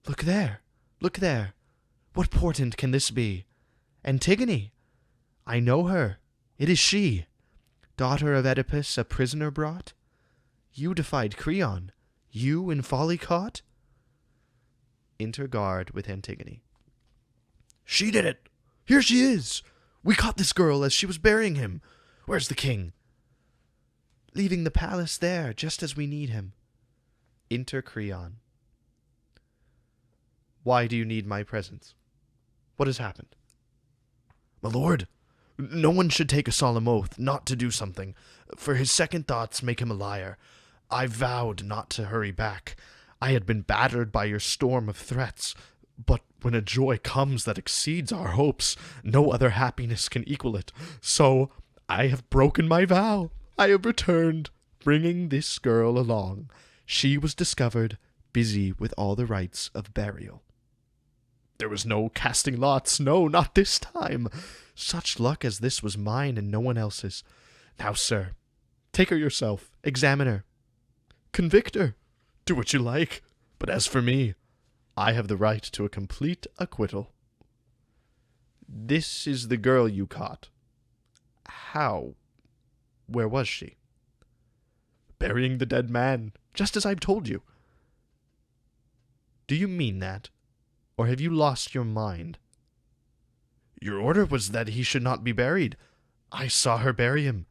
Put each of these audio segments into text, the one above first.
Look there! Look there! What portent can this be? Antigone! I know her. It is she. Daughter of Oedipus, a prisoner brought? You defied Creon. You in folly caught? Enter guard with Antigone. She did it! Here she is! We caught this girl as she was burying him. Where's the king? Leaving the palace there, just as we need him. Enter Creon. Why do you need my presence? What has happened? My lord, no one should take a solemn oath not to do something, for his second thoughts make him a liar. I vowed not to hurry back. I had been battered by your storm of threats, but when a joy comes that exceeds our hopes, no other happiness can equal it. So I have broken my vow. I have returned, bringing this girl along. She was discovered busy with all the rites of burial. There was no casting lots, no, not this time. Such luck as this was mine and no one else's. Now, sir, take her yourself, examine her, convict her, do what you like. But as for me, I have the right to a complete acquittal. This is the girl you caught. How? Where was she? Burying the dead man, just as I've told you. Do you mean that? Or have you lost your mind? Your order was that he should not be buried. I saw her bury him.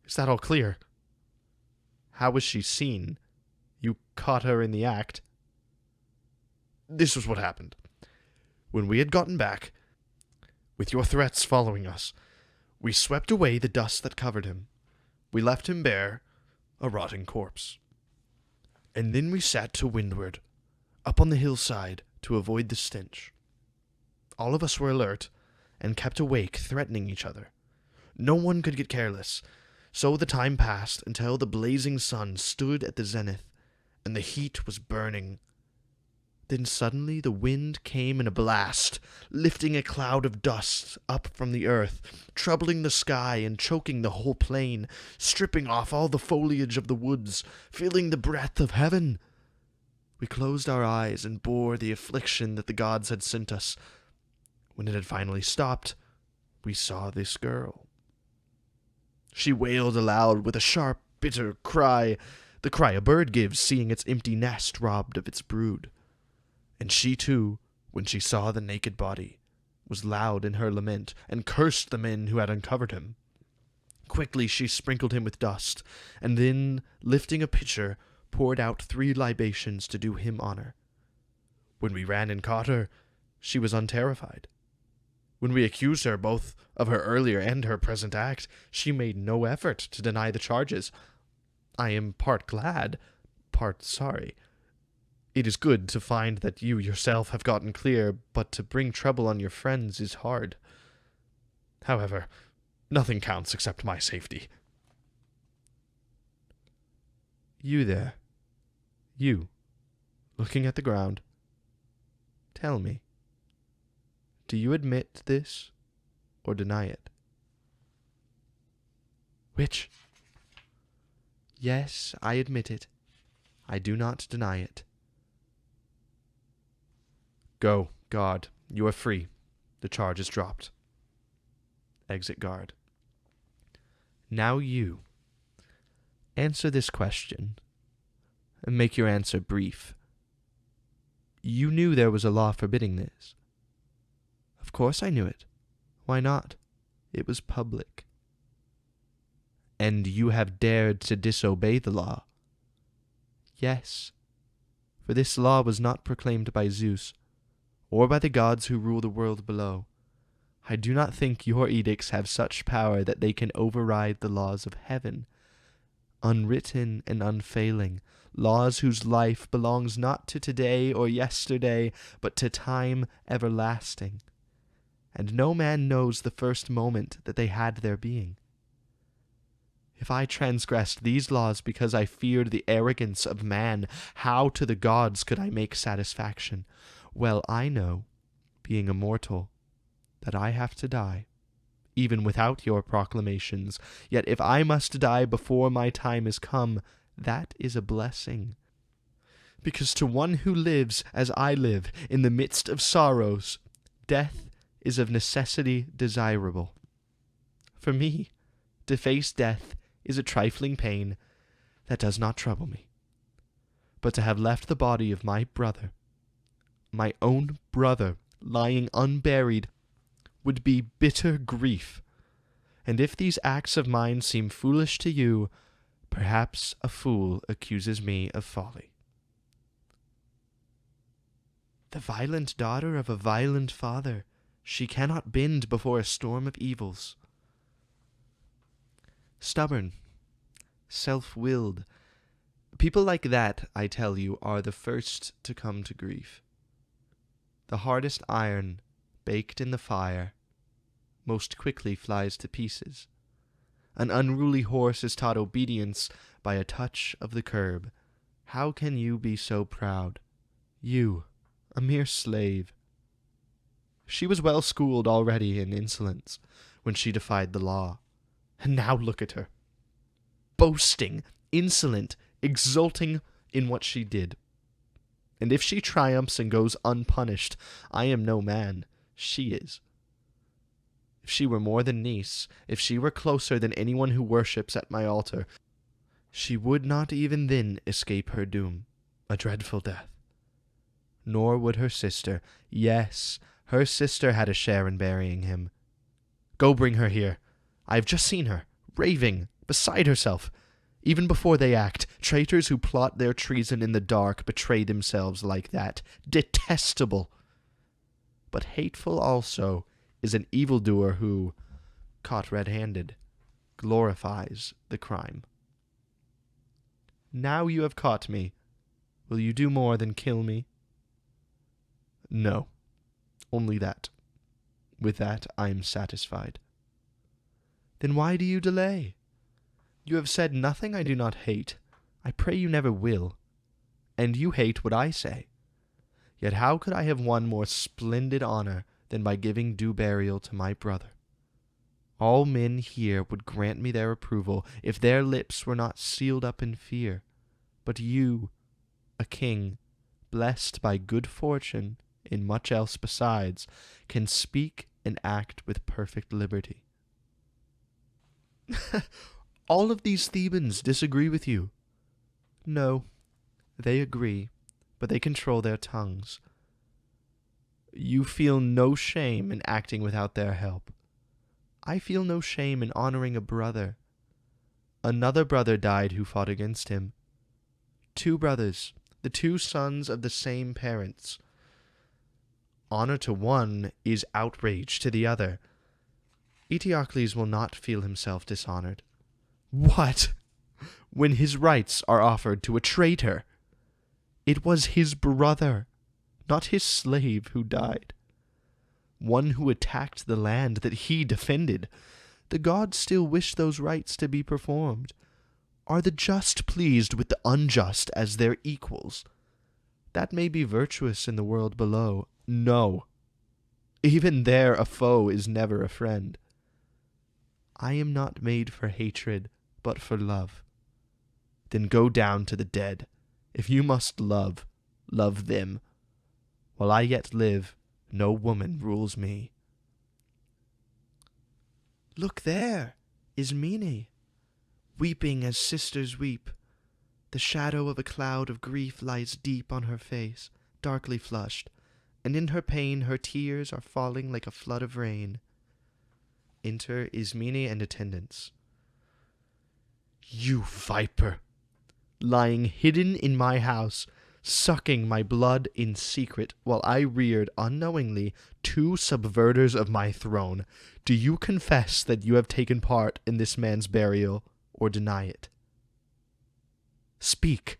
Is that all clear? How was she seen? You caught her in the act. This was what happened. When we had gotten back, with your threats following us, we swept away the dust that covered him. We left him bare, a rotting corpse. And then we sat to windward, up on the hillside, to avoid the stench. All of us were alert, and kept awake, threatening each other. No one could get careless, so the time passed until the blazing sun stood at the zenith, and the heat was burning. Then suddenly the wind came in a blast, lifting a cloud of dust up from the earth, troubling the sky and choking the whole plain, stripping off all the foliage of the woods, filling the breath of heaven. We closed our eyes and bore the affliction that the gods had sent us. When it had finally stopped, we saw this girl. She wailed aloud with a sharp, bitter cry, the cry a bird gives, seeing its empty nest robbed of its brood. And she, too, when she saw the naked body, was loud in her lament, and cursed the men who had uncovered him. Quickly she sprinkled him with dust, and then, lifting a pitcher, poured out 3 libations to do him honor. When we ran and caught her, she was unterrified. When we accused her both of her earlier and her present act, she made no effort to deny the charges. I am part glad, part sorry. It is good to find that you yourself have gotten clear, but to bring trouble on your friends is hard. However, nothing counts except my safety. You there. You, looking at the ground. Tell me, do you admit this or deny it? Which? Yes, I admit it. I do not deny it. Go, guard. You are free. The charge is dropped. Exit guard. Now you. Answer this question. And make your answer brief. You knew there was a law forbidding this. Of course I knew it. Why not? It was public. And you have dared to disobey the law. Yes, for this law was not proclaimed by Zeus, or by the gods who rule the world below. I do not think your edicts have such power that they can override the laws of heaven. Unwritten and unfailing, laws whose life belongs not to today or yesterday, but to time everlasting. And no man knows the first moment that they had their being. If I transgressed these laws because I feared the arrogance of man, how to the gods could I make satisfaction? Well, I know, being immortal, that I have to die, even without your proclamations. Yet if I must die before my time is come, that is a blessing. because to one who lives as I live in the midst of sorrows, death is of necessity desirable. For me, to face death is a trifling pain that does not trouble me. But to have left the body of my brother, my own brother, lying unburied, would be bitter grief. And if these acts of mine seem foolish to you, perhaps a fool accuses me of folly. The violent daughter of a violent father, she cannot bend before a storm of evils. Stubborn, self-willed, people like that, I tell you, are the first to come to grief. The hardest iron, baked in the fire, most quickly flies to pieces. An unruly horse is taught obedience by a touch of the curb. How can you be so proud? You, a mere slave. She was well schooled already in insolence when she defied the law. And now look at her, boasting, insolent, exulting in what she did. And if she triumphs and goes unpunished, I am no man, she is. If she were more than niece, if she were closer than anyone who worships at my altar, she would not even then escape her doom, a dreadful death. Nor would her sister. Yes, her sister had a share in burying him. Go bring her here. I have just seen her, raving, beside herself. Even before they act, traitors who plot their treason in the dark betray themselves like that. Detestable! But hateful also is an evildoer who, caught red-handed, glorifies the crime. Now you have caught me. Will you do more than kill me? No, only that. With that I am satisfied. Then why do you delay? You have said nothing I do not hate. I pray you never will. And you hate what I say. Yet how could I have won more splendid honor than by giving due burial to my brother? All men here would grant me their approval if their lips were not sealed up in fear. But you, a king, blessed by good fortune and much else besides, can speak and act with perfect liberty. All of these Thebans disagree with you. No, they agree, but they control their tongues. You feel no shame in acting without their help. I feel no shame in honoring a brother. Another brother died who fought against him. 2 brothers, the 2 sons of the same parents. Honor to one is outrage to the other. Eteocles will not feel himself dishonored. What? When his rights are offered to a traitor? It was his brother, not his slave, who died. One who attacked the land that he defended. The gods still wish those rites to be performed. Are the just pleased with the unjust as their equals? That may be virtuous in the world below. No. Even there a foe is never a friend. I am not made for hatred, but for love. Then go down to the dead. If you must love, love them. While I yet live, no woman rules me. Look there, Ismene, weeping as sisters weep. The shadow of a cloud of grief lies deep on her face, darkly flushed, and in her pain her tears are falling like a flood of rain. Enter Ismene and attendants. You viper, lying hidden in my house, sucking my blood in secret while I reared unknowingly 2 subverters of my throne, do you confess that you have taken part in this man's burial, or deny it? Speak.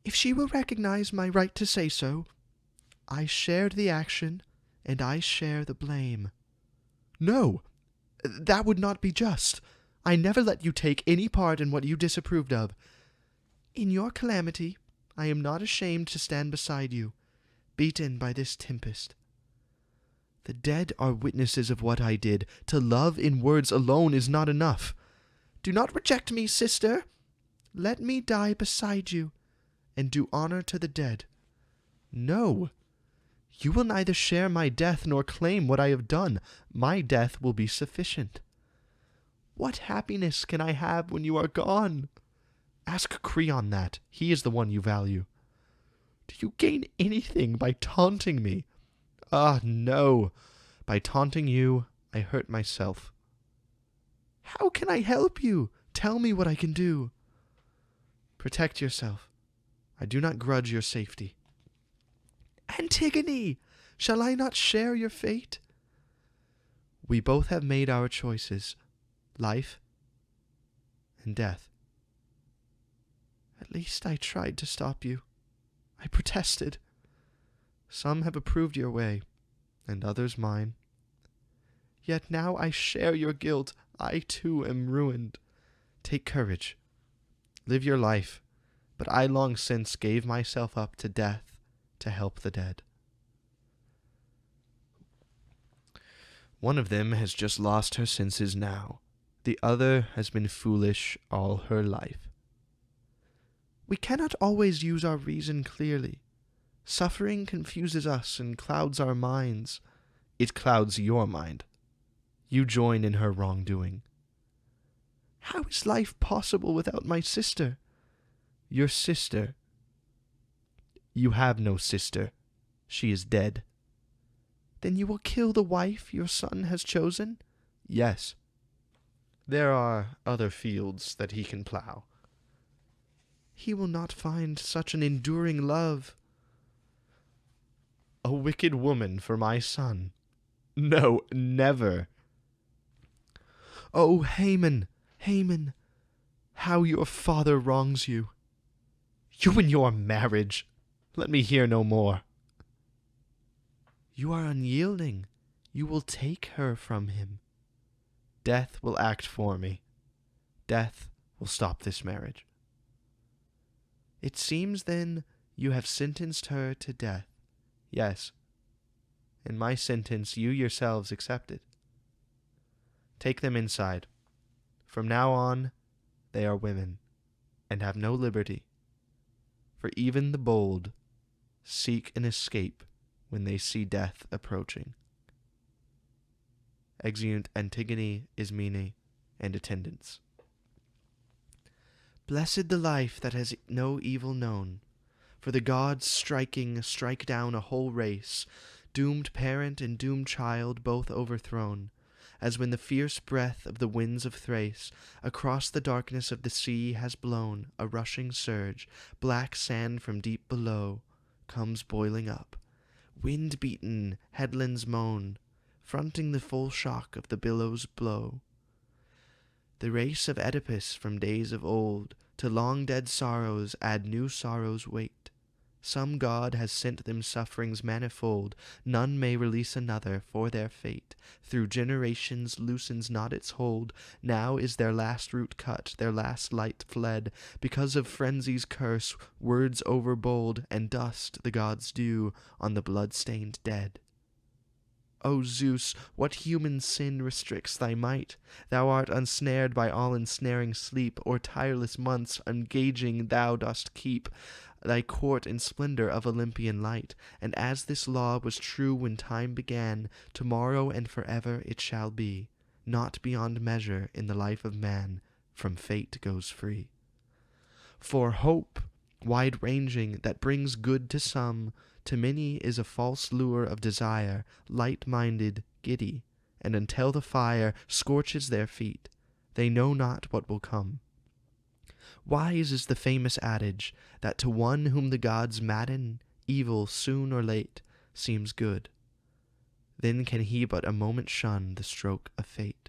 If she will recognize my right to say so, I shared the action, and I share the blame. No, that would not be just. I never let you take any part in what you disapproved of. In your calamity, I am not ashamed to stand beside you, beaten by this tempest. The dead are witnesses of what I did. To love in words alone is not enough. Do not reject me, sister. Let me die beside you, and do honor to the dead. No, you will neither share my death nor claim what I have done. My death will be sufficient. What happiness can I have when you are gone? Ask Creon that. He is the one you value. Do you gain anything by taunting me? Ah, no. By taunting you, I hurt myself. How can I help you? Tell me what I can do. Protect yourself. I do not grudge your safety. Antigone, shall I not share your fate? We both have made our choices, life and death. At least I tried to stop you. I protested. Some have approved your way, and others mine. Yet now I share your guilt. I too am ruined. Take courage. Live your life, but I long since gave myself up to death to help the dead. One of them has just lost her senses now. The other has been foolish all her life. We cannot always use our reason clearly. Suffering confuses us and clouds our minds. It clouds your mind. You join in her wrongdoing. How is life possible without my sister? Your sister? You have no sister. She is dead. Then you will kill the wife your son has chosen? Yes. There are other fields that he can plow. He will not find such an enduring love. A wicked woman for my son. No, never. Oh, Haman, Haman, how your father wrongs you. You and your marriage. Let me hear no more. You are unyielding. You will take her from him. Death will act for me. Death will stop this marriage. It seems, then, you have sentenced her to death. Yes, and my sentence you yourselves accepted. Take them inside. From now on, they are women, and have no liberty. For even the bold seek an escape when they see death approaching. Exeunt Antigone, Ismene, and attendants. Blessed the life that has no evil known, for the gods strike down a whole race, doomed parent and doomed child both overthrown, as when the fierce breath of the winds of Thrace across the darkness of the sea has blown a rushing surge, black sand from deep below comes boiling up, wind-beaten headlands moan, fronting the full shock of the billows' blow. The race of Oedipus from days of old to long-dead sorrows add new sorrows' weight. Some god has sent them sufferings manifold, none may release another for their fate. Through generations loosens not its hold, now is their last root cut, their last light fled, because of frenzy's curse, words overbold, and dust the gods dew on the blood-stained dead. O Zeus, what human sin restricts thy might? Thou art unsnared by all ensnaring sleep, or tireless months engaging thou dost keep thy court in splendor of Olympian light. And as this law was true when time began, tomorrow and forever it shall be. Not beyond measure in the life of man from fate goes free. For hope, wide-ranging, that brings good to some, to many is a false lure of desire, light-minded, giddy, and until the fire scorches their feet, they know not what will come. Wise is the famous adage, that to one whom the gods madden, evil soon or late seems good. Then can he but a moment shun the stroke of fate.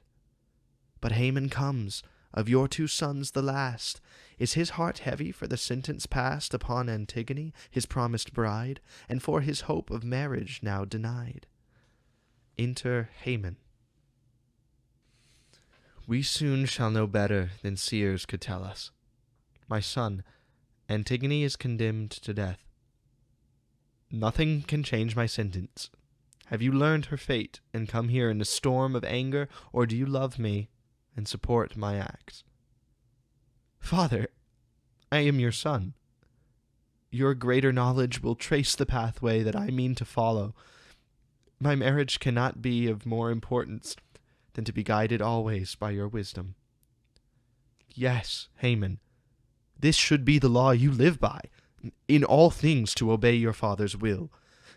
But Haman comes, of your two sons the last. Is his heart heavy for the sentence passed upon Antigone, his promised bride, and for his hope of marriage now denied? Enter Haman. We soon shall know better than seers could tell us. My son, Antigone is condemned to death. Nothing can change my sentence. Have you learned her fate and come here in a storm of anger, or do you love me and support my acts? Father, I am your son. Your greater knowledge will trace the pathway that I mean to follow. My marriage cannot be of more importance than to be guided always by your wisdom. Yes, Haman, this should be the law you live by, in all things to obey your father's will.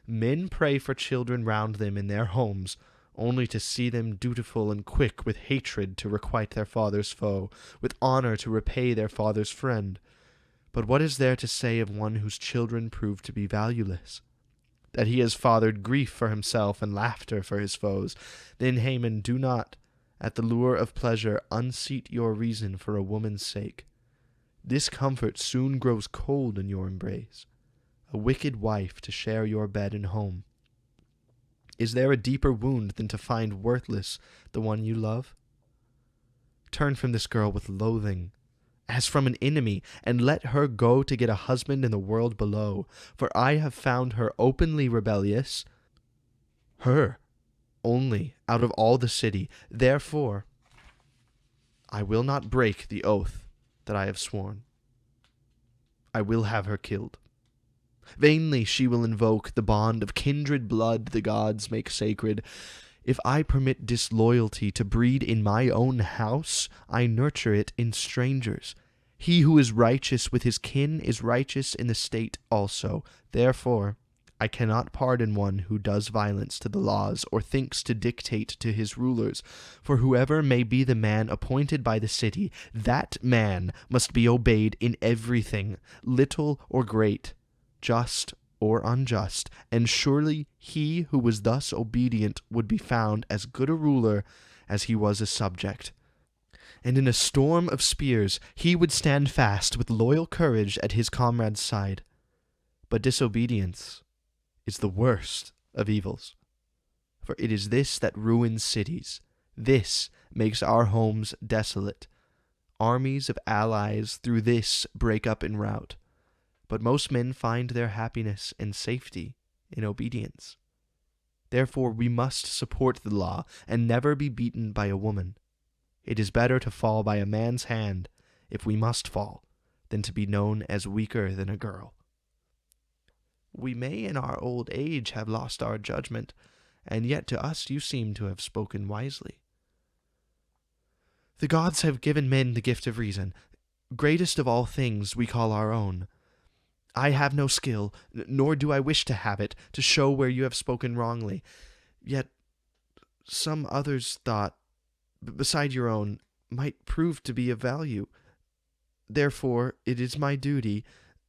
Men pray for children round them in their homes, only to see them dutiful and quick with hatred to requite their father's foe, with honor to repay their father's friend. But what is there to say of one whose children prove to be valueless? That he has fathered grief for himself and laughter for his foes. Then, Haman, do not, at the lure of pleasure, unseat your reason for a woman's sake. This comfort soon grows cold in your embrace, a wicked wife to share your bed and home. Is there a deeper wound than to find worthless the one you love? Turn from this girl with loathing, as from an enemy, and let her go to get a husband in the world below, for I have found her openly rebellious, her only out of all the city. Therefore, I will not break the oath that I have sworn. I will have her killed. Vainly she will invoke the bond of kindred blood the gods make sacred. If I permit disloyalty to breed in my own house, I nurture it in strangers. He who is righteous with his kin is righteous in the state also. Therefore, I cannot pardon one who does violence to the laws or thinks to dictate to his rulers. For whoever may be the man appointed by the city, that man must be obeyed in everything, little or great, just or unjust, and surely he who was thus obedient would be found as good a ruler as he was a subject. And in a storm of spears he would stand fast with loyal courage at his comrade's side. But disobedience is the worst of evils, for it is this that ruins cities. This makes our homes desolate. Armies of allies through this break up in rout. But most men find their happiness and safety in obedience. Therefore we must support the law and never be beaten by a woman. It is better to fall by a man's hand, if we must fall, than to be known as weaker than a girl. We may in our old age have lost our judgment, and yet to us you seem to have spoken wisely. The gods have given men the gift of reason. Greatest of all things we call our own. I have no skill, nor do I wish to have it, to show where you have spoken wrongly. Yet some others' thought, beside your own, might prove to be of value. Therefore it is my duty,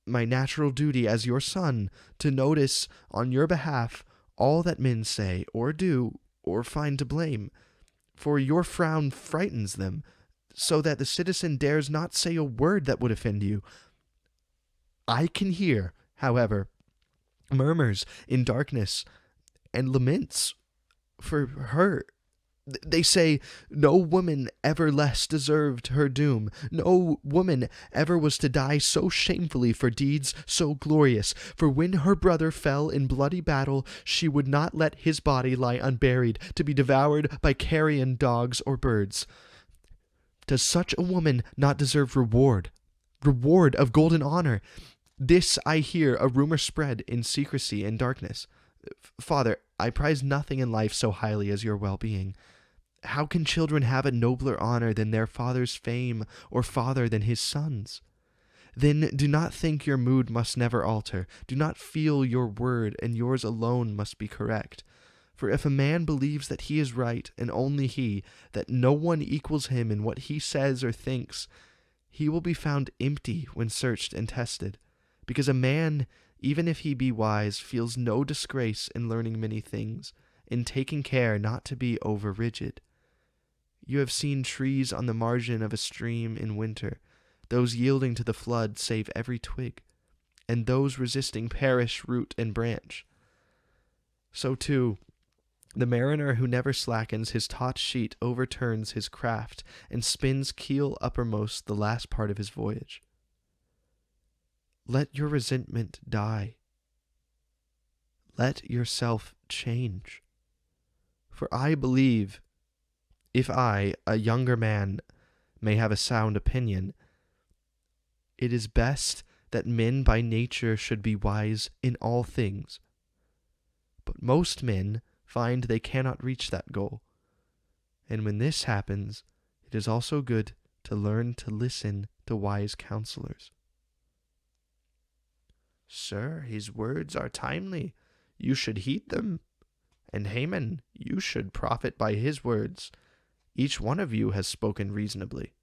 my natural duty as your son, to notice on your behalf all that men say or do or find to blame. For your frown frightens them, so that the citizen dares not say a word that would offend you. I can hear, however, murmurs in darkness and laments for her. They say, no woman ever less deserved her doom. No woman ever was to die so shamefully for deeds so glorious. For when her brother fell in bloody battle, she would not let his body lie unburied, to be devoured by carrion dogs or birds. Does such a woman not deserve reward of golden honor? This I hear a rumor spread in secrecy and darkness. Father, I prize nothing in life so highly as your well-being. How can children have a nobler honor than their father's fame, or father than his son's? Then do not think your mood must never alter. Do not feel your word, and yours alone must be correct. For if a man believes that he is right, and only he, that no one equals him in what he says or thinks, he will be found empty when searched and tested. Because a man, even if he be wise, feels no disgrace in learning many things, in taking care not to be over-rigid. You have seen trees on the margin of a stream in winter. Those yielding to the flood save every twig, and those resisting perish root and branch. So too, the mariner who never slackens his taut sheet overturns his craft, and spins keel uppermost the last part of his voyage. Let your resentment die. Let yourself change. For I believe, if I, a younger man, may have a sound opinion, It is best that men by nature should be wise in all things. But most men find they cannot reach that goal. And when this happens, it is also good to learn to listen to wise counselors. Sir, his words are timely. You should heed them. And Haman, you should profit by his words. Each one of you has spoken reasonably.